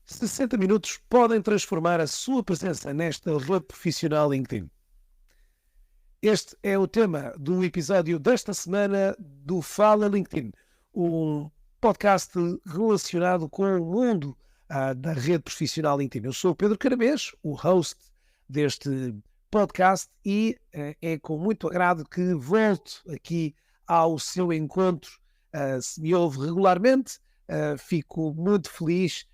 60 minutos podem transformar a sua presença nesta rede profissional LinkedIn. Este é o tema do episódio desta semana do Fala LinkedIn, um podcast relacionado com o mundo da rede profissional LinkedIn. Eu sou o Pedro Caramês, o host deste podcast e é com muito agrado que volto aqui ao seu encontro. Se me ouve regularmente, fico muito feliz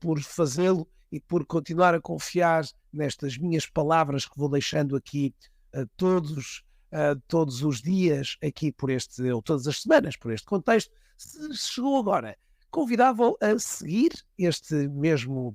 por fazê-lo e por continuar a confiar nestas minhas palavras que vou deixando aqui todos os dias aqui ou todas as semanas por este contexto. Se chegou agora, convidava-o a seguir este mesmo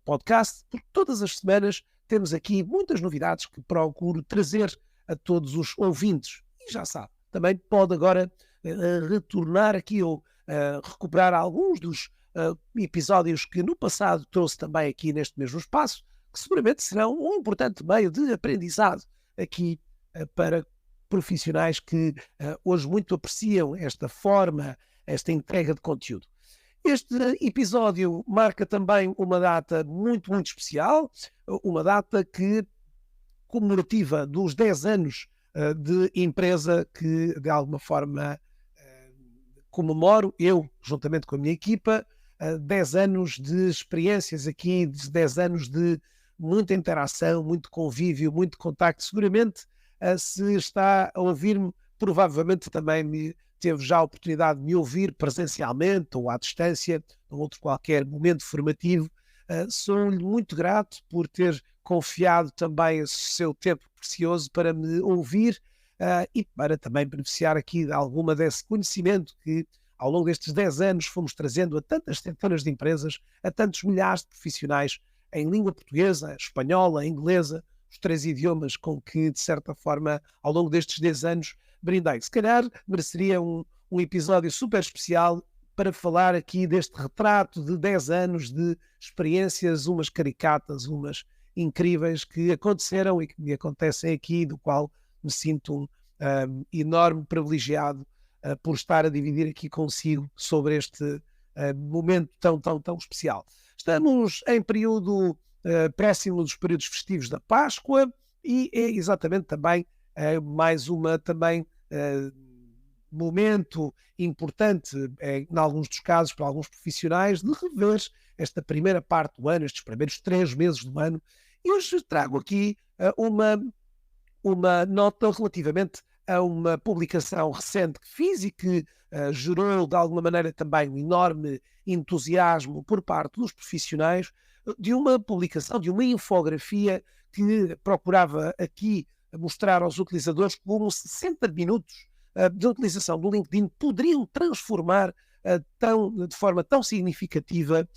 podcast, porque todas as semanas temos aqui muitas novidades que procuro trazer a todos os ouvintes. E já sabe, também pode agora retornar aqui ou recuperar alguns dos episódios que no passado trouxe também aqui neste mesmo espaço, que seguramente serão um importante meio de aprendizado aqui para profissionais que hoje muito apreciam esta forma, esta entrega de conteúdo. Este episódio marca também uma data muito, muito especial, uma data comemorativa dos 10 anos de empresa que de alguma forma comemoro, eu juntamente com a minha equipa, 10 anos de experiências aqui, 10 anos de muita interação, muito convívio, muito contacto. Seguramente, se está a ouvir-me, provavelmente também teve já a oportunidade de me ouvir presencialmente ou à distância, num outro qualquer momento formativo. Sou-lhe muito grato por ter confiado também o seu tempo precioso para me ouvir e para também beneficiar aqui de alguma desse conhecimento que ao longo destes 10 anos fomos trazendo a tantas centenas de empresas, a tantos milhares de profissionais em língua portuguesa, espanhola, inglesa, os 3 idiomas com que, de certa forma, ao longo destes 10 anos, brindei. Se calhar mereceria um episódio super especial para falar aqui deste retrato de 10 anos de experiências, umas caricatas, umas incríveis, que aconteceram e que me acontecem aqui, do qual me sinto enorme privilegiado por estar a dividir aqui consigo sobre este momento tão especial. Estamos em período próximo dos períodos festivos da Páscoa e é exatamente também mais uma momento importante, em alguns dos casos, para alguns profissionais, de rever esta primeira parte do ano, estes primeiros 3 meses do ano. E hoje trago aqui uma nota relativamente a uma publicação recente que fiz e que gerou de alguma maneira também um enorme entusiasmo por parte dos profissionais, de uma publicação, de uma infografia que procurava aqui mostrar aos utilizadores como 60 minutos de utilização do LinkedIn poderiam transformar de forma tão significativa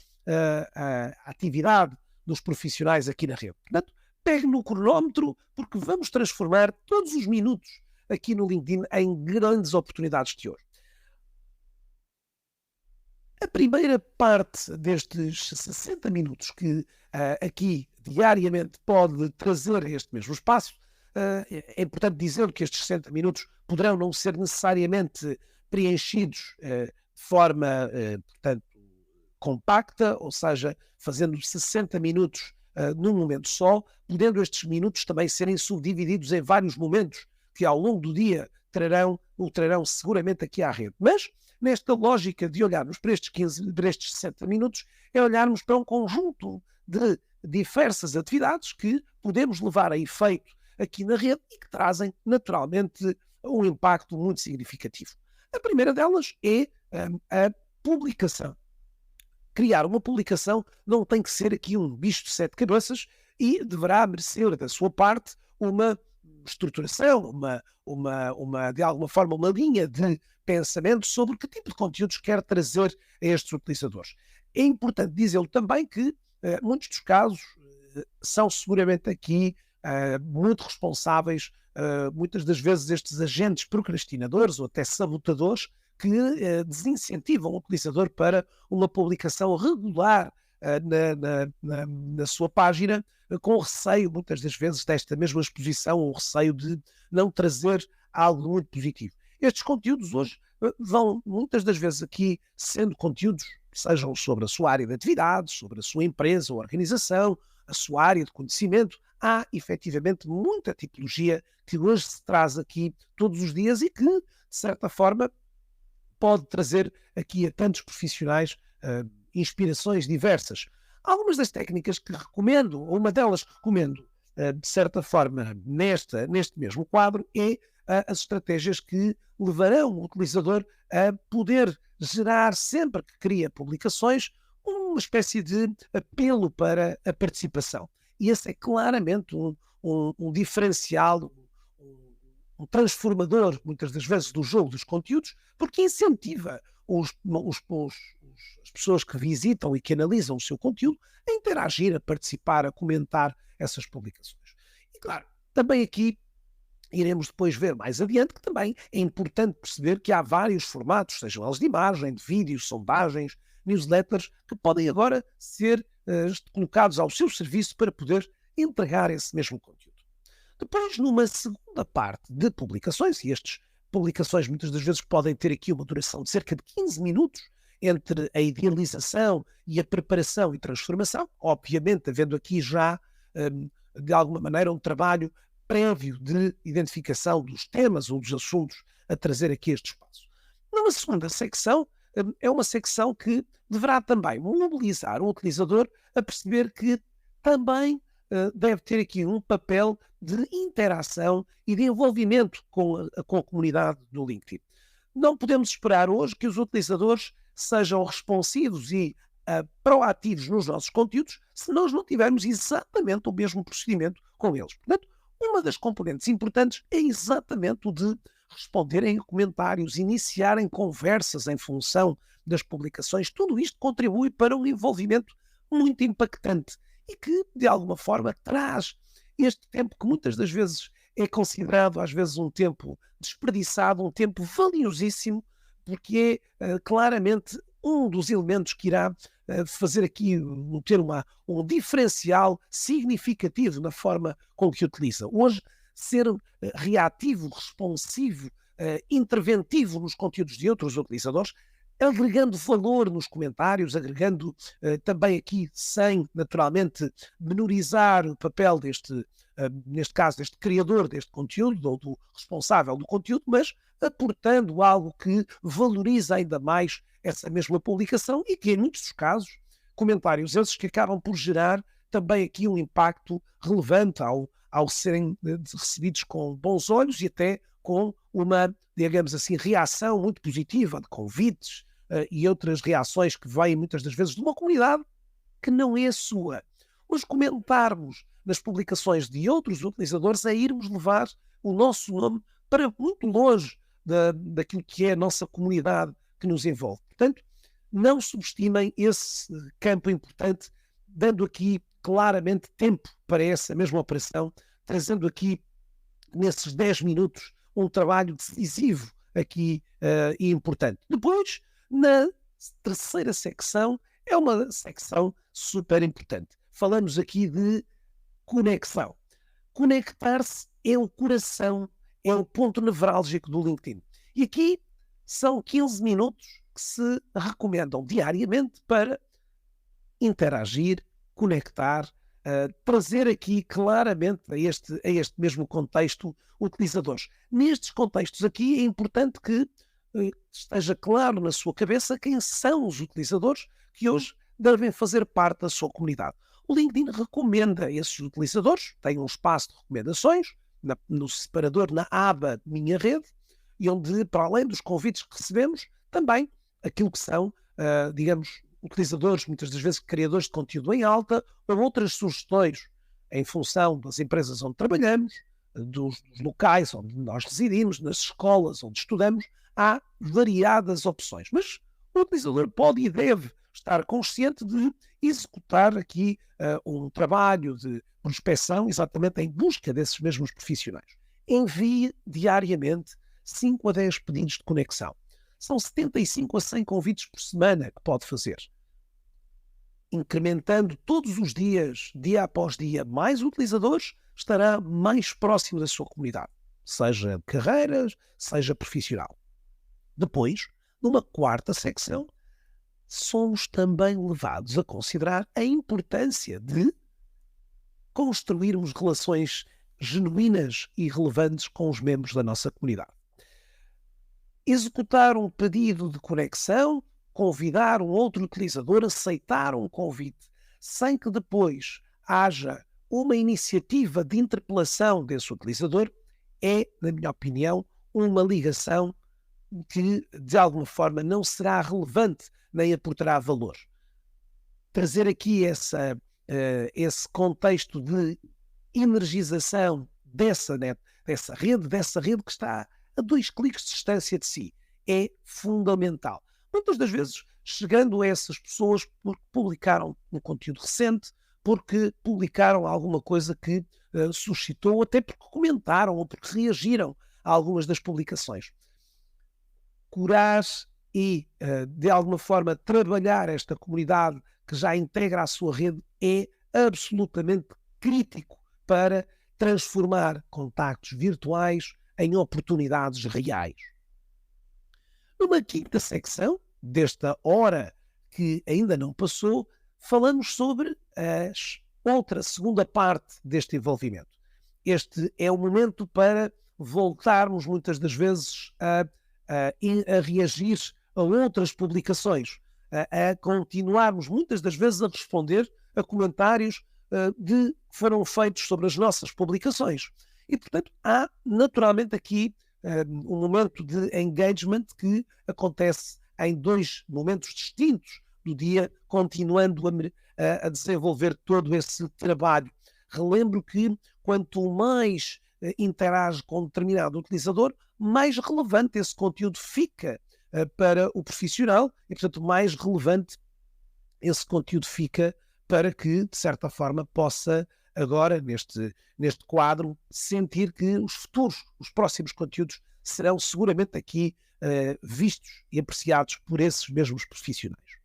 a atividade dos profissionais aqui na rede. Portanto, pegue no cronómetro, porque vamos transformar todos os minutos aqui no LinkedIn em grandes oportunidades de ouro. A primeira parte destes 60 minutos que aqui diariamente pode trazer a este mesmo espaço, é importante dizer que estes 60 minutos poderão não ser necessariamente preenchidos de forma, portanto, compacta, ou seja, fazendo 60 minutos num momento só, podendo estes minutos também serem subdivididos em vários momentos que ao longo do dia o trarão seguramente aqui à rede. Mas, nesta lógica de olharmos para estes 60 minutos, é olharmos para um conjunto de diversas atividades que podemos levar a efeito aqui na rede e que trazem, naturalmente, um impacto muito significativo. A primeira delas é a publicação. Criar uma publicação não tem que ser aqui um bicho de 7 cabeças e deverá merecer da sua parte uma estruturação, de alguma forma, uma linha de pensamento sobre que tipo de conteúdos quer trazer a estes utilizadores. É importante dizê-lo também que muitos dos casos são seguramente aqui muito responsáveis, muitas das vezes estes agentes procrastinadores ou até sabotadores que desincentivam o utilizador para uma publicação regular na sua página, com receio, muitas das vezes, desta mesma exposição, ou receio de não trazer algo muito positivo. Estes conteúdos hoje vão, muitas das vezes aqui, sendo conteúdos sejam sobre a sua área de atividade, sobre a sua empresa ou organização, a sua área de conhecimento. Há efetivamente muita tipologia que hoje se traz aqui todos os dias e que, de certa forma, pode trazer aqui a tantos profissionais inspirações diversas. Algumas das técnicas que recomendo, ou uma delas que recomendo, de certa forma, neste mesmo quadro, é as estratégias que levarão o utilizador a poder gerar, sempre que cria publicações, uma espécie de apelo para a participação. E esse é claramente um diferencial, um transformador, muitas das vezes, do jogo dos conteúdos, porque incentiva as pessoas que visitam e que analisam o seu conteúdo a interagir, a participar, a comentar essas publicações. E claro, também aqui iremos depois ver mais adiante que também é importante perceber que há vários formatos, sejam eles de imagem, de vídeos, sondagens, newsletters, que podem agora ser colocados ao seu serviço para poder entregar esse mesmo conteúdo. Depois, numa segunda parte de publicações, e estas publicações muitas das vezes podem ter aqui uma duração de cerca de 15 minutos entre a idealização e a preparação e transformação, obviamente havendo aqui já, de alguma maneira, um trabalho prévio de identificação dos temas ou dos assuntos a trazer aqui este espaço. Numa segunda secção, é uma secção que deverá também mobilizar o utilizador a perceber que também deve ter aqui um papel de interação e de envolvimento com a comunidade do LinkedIn. Não podemos esperar hoje que os utilizadores sejam responsivos e proativos nos nossos conteúdos se nós não tivermos exatamente o mesmo procedimento com eles. Portanto, uma das componentes importantes é exatamente o de responderem a comentários, iniciarem conversas em função das publicações. Tudo isto contribui para um envolvimento muito impactante e que, de alguma forma, traz este tempo que muitas das vezes é considerado, às vezes, um tempo desperdiçado, um tempo valiosíssimo, porque é claramente um dos elementos que irá fazer aqui, ter um diferencial significativo na forma com que utiliza. Hoje, ser reativo, responsivo, interventivo nos conteúdos de outros utilizadores, agregando valor nos comentários, agregando também aqui, sem naturalmente menorizar o papel neste caso, deste criador deste conteúdo, ou do responsável do conteúdo, mas aportando algo que valoriza ainda mais essa mesma publicação e que, em muitos dos casos, comentários esses que acabam por gerar também aqui um impacto relevante ao serem recebidos com bons olhos e até com uma, digamos assim, reação muito positiva de convites e outras reações que vêm muitas das vezes de uma comunidade que não é a sua. Mas comentarmos nas publicações de outros utilizadores é irmos levar o nosso nome para muito longe daquilo que é a nossa comunidade que nos envolve. Portanto, não subestimem esse campo importante, dando aqui claramente tempo para essa mesma operação, trazendo aqui, nesses 10 minutos, um trabalho decisivo aqui e importante. Depois, na terceira secção, é uma secção super importante. Falamos aqui de conexão. Conectar-se é o coração, é o ponto nevrálgico do LinkedIn. E aqui são 15 minutos que se recomendam diariamente para interagir, conectar, trazer aqui claramente a este mesmo contexto utilizadores. Nestes contextos aqui é importante que esteja claro na sua cabeça quem são os utilizadores que hoje devem fazer parte da sua comunidade. O LinkedIn recomenda esses utilizadores, tem um espaço de recomendações, no separador, na aba Minha Rede, e onde, para além dos convites que recebemos, também aquilo que são, digamos, utilizadores, muitas das vezes criadores de conteúdo em alta, ou outras sugestões em função das empresas onde trabalhamos, dos locais onde nós residimos, nas escolas onde estudamos, há variadas opções. Mas o utilizador pode e deve estar consciente de executar aqui um trabalho de prospecção exatamente em busca desses mesmos profissionais. Envie diariamente 5 a 10 pedidos de conexão. São 75 a 100 convites por semana que pode fazer. Incrementando todos os dias, dia após dia, mais utilizadores, estará mais próximo da sua comunidade, seja de carreiras, seja profissional. Depois, numa quarta secção, somos também levados a considerar a importância de construirmos relações genuínas e relevantes com os membros da nossa comunidade. Executar um pedido de conexão, convidar um outro utilizador, aceitar um convite, sem que depois haja uma iniciativa de interpelação desse utilizador, é, na minha opinião, uma ligação que, de alguma forma, não será relevante nem aportará valor. Trazer aqui esse contexto de energização dessa rede que está a 2 cliques de distância de si, é fundamental. Muitas das vezes, chegando a essas pessoas porque publicaram um conteúdo recente, porque publicaram alguma coisa que suscitou, até porque comentaram ou porque reagiram a algumas das publicações. Coragem e, de alguma forma, trabalhar esta comunidade que já integra a sua rede é absolutamente crítico para transformar contactos virtuais em oportunidades reais. Numa quinta secção desta hora que ainda não passou, falamos sobre a outra segunda parte deste envolvimento. Este é o momento para voltarmos muitas das vezes a reagir a outras publicações, a continuarmos muitas das vezes a responder a comentários que foram feitos sobre as nossas publicações. E, portanto, há naturalmente aqui um momento de engagement que acontece em 2 momentos distintos do dia, continuando a desenvolver todo esse trabalho. Relembro que quanto mais interage com um determinado utilizador, mais relevante esse conteúdo fica para o profissional e, portanto, mais relevante esse conteúdo fica para que, de certa forma, possa agora, neste quadro, sentir que os próximos conteúdos serão seguramente aqui vistos e apreciados por esses mesmos profissionais.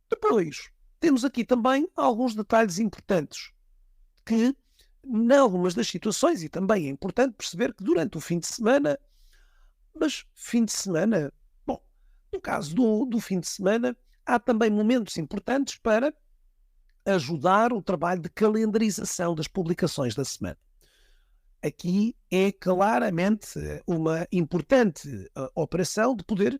Depois, temos aqui também alguns detalhes importantes que, em algumas das situações, e também é importante perceber que durante o fim de semana, bom, no caso do fim de semana, há também momentos importantes para ajudar o trabalho de calendarização das publicações da semana. Aqui é claramente uma importante operação de poder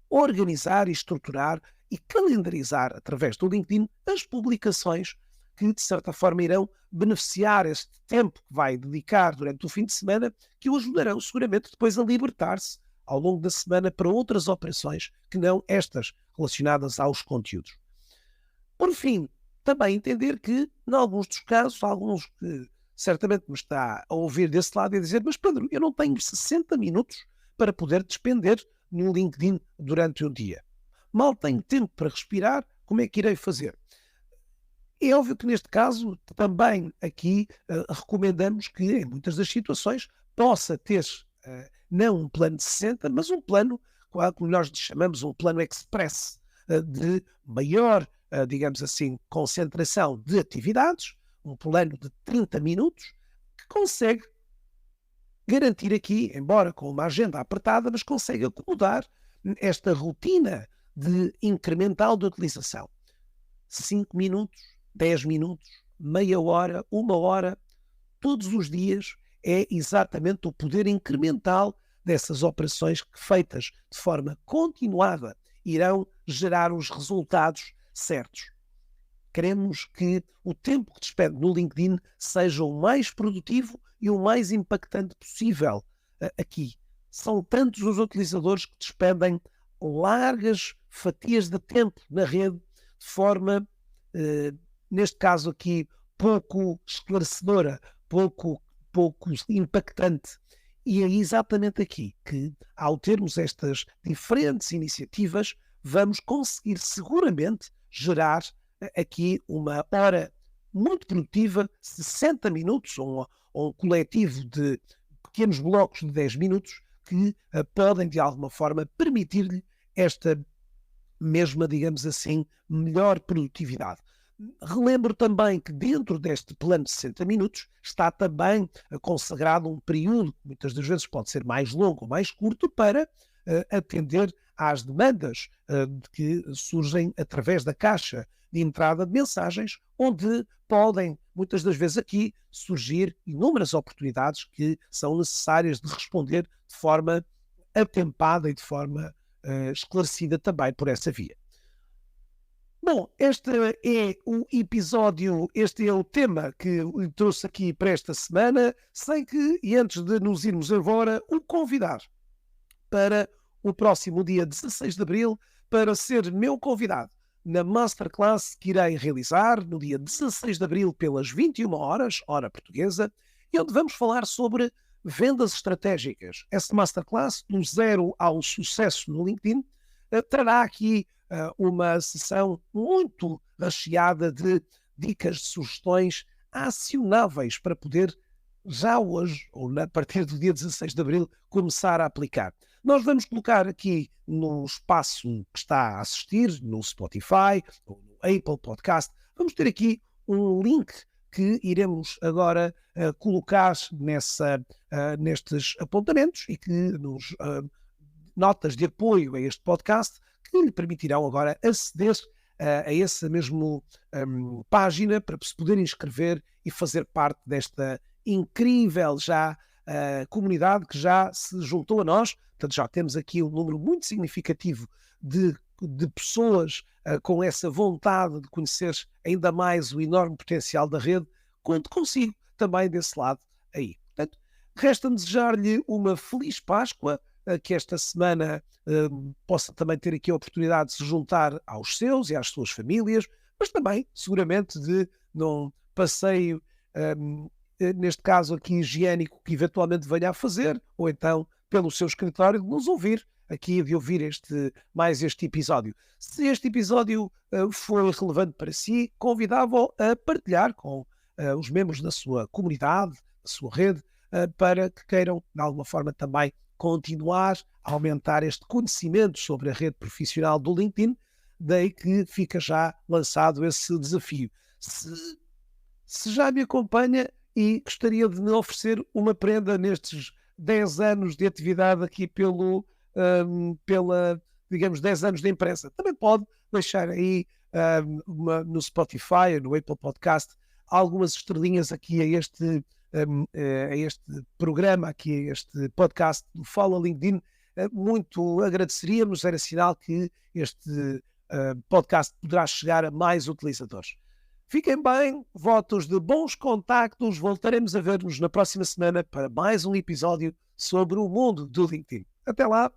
organizar e estruturar e calendarizar através do LinkedIn as publicações que, de certa forma, irão beneficiar este tempo que vai dedicar durante o fim de semana, que o ajudarão seguramente depois a libertar-se ao longo da semana para outras operações que não estas relacionadas aos conteúdos. Por fim, também entender que, em alguns dos casos, alguns que certamente me está a ouvir desse lado e a dizer: mas Pedro, eu não tenho 60 minutos para poder despender no LinkedIn durante o dia. Mal tenho tempo para respirar, como é que irei fazer? É óbvio que neste caso também aqui recomendamos que em muitas das situações possa ter não um plano de 60, mas um plano, como nós chamamos, um plano express de maior, digamos assim, concentração de atividades, um plano de 30 minutos, que consegue garantir aqui, embora com uma agenda apertada, mas consegue acomodar esta rotina de incremental de utilização. 5 minutos, 10 minutos, meia hora, 1 hora, todos os dias é exatamente o poder incremental dessas operações que, feitas de forma continuada, irão gerar os resultados certos. Queremos que o tempo que despende no LinkedIn seja o mais produtivo e o mais impactante possível aqui. São tantos os utilizadores que despendem largas fatias de tempo na rede de forma, neste caso aqui, pouco esclarecedora, pouco impactante. E é exatamente aqui que, ao termos estas diferentes iniciativas, vamos conseguir seguramente gerar aqui uma hora muito produtiva, 60 minutos, ou um coletivo de pequenos blocos de 10 minutos que podem, de alguma forma, permitir-lhe esta mesma, digamos assim, melhor produtividade. Relembro também que dentro deste plano de 60 minutos está também consagrado um período, que muitas das vezes pode ser mais longo ou mais curto, para atender às demandas que surgem através da caixa de entrada de mensagens, onde podem, muitas das vezes aqui, surgir inúmeras oportunidades que são necessárias de responder de forma atempada e de forma esclarecida também por essa via. Bom, este é o episódio, este é o tema que lhe trouxe aqui para esta semana, sem que, e antes de nos irmos embora, o convidar para o próximo dia 16 de Abril para ser meu convidado na Masterclass que irei realizar no dia 16 de Abril pelas 21 horas, hora portuguesa, e onde vamos falar sobre vendas estratégicas. Essa Masterclass, do zero ao sucesso no LinkedIn, trará aqui uma sessão muito recheada de dicas, de sugestões acionáveis para poder já hoje, ou a partir do dia 16 de Abril, começar a aplicar. Nós vamos colocar aqui no espaço que está a assistir, no Spotify, ou no Apple Podcast, vamos ter aqui um link que iremos agora colocar nestes apontamentos e que nos notas de apoio a este podcast que lhe permitirão agora aceder a essa mesma página para se poder inscrever e fazer parte desta incrível já comunidade que já se juntou a nós. Portanto, já temos aqui um número muito significativo de pessoas com essa vontade de conhecer ainda mais o enorme potencial da rede. Conto consigo também desse lado aí. Portanto, resta-me desejar-lhe uma feliz Páscoa, que esta semana possa também ter aqui a oportunidade de se juntar aos seus e às suas famílias, mas também, seguramente, de num passeio, neste caso aqui higiênico, que eventualmente venha a fazer, ou então pelo seu escritório, de nos ouvir aqui, de ouvir mais este episódio. Se este episódio for relevante para si, convidava-o a partilhar com os membros da sua comunidade, da sua rede, para que queiram, de alguma forma, também continuar a aumentar este conhecimento sobre a rede profissional do LinkedIn, daí que fica já lançado esse desafio. Se já me acompanha e gostaria de me oferecer uma prenda nestes 10 anos de atividade aqui digamos, 10 anos de empresa, também pode deixar aí no Spotify, no Apple Podcast, algumas estrelinhas aqui a este programa, aqui a este podcast do Fala LinkedIn. Muito agradeceríamos, era sinal que este podcast poderá chegar a mais utilizadores. Fiquem bem, votos de bons contactos, voltaremos a ver-nos na próxima semana para mais um episódio sobre o mundo do LinkedIn. Até lá!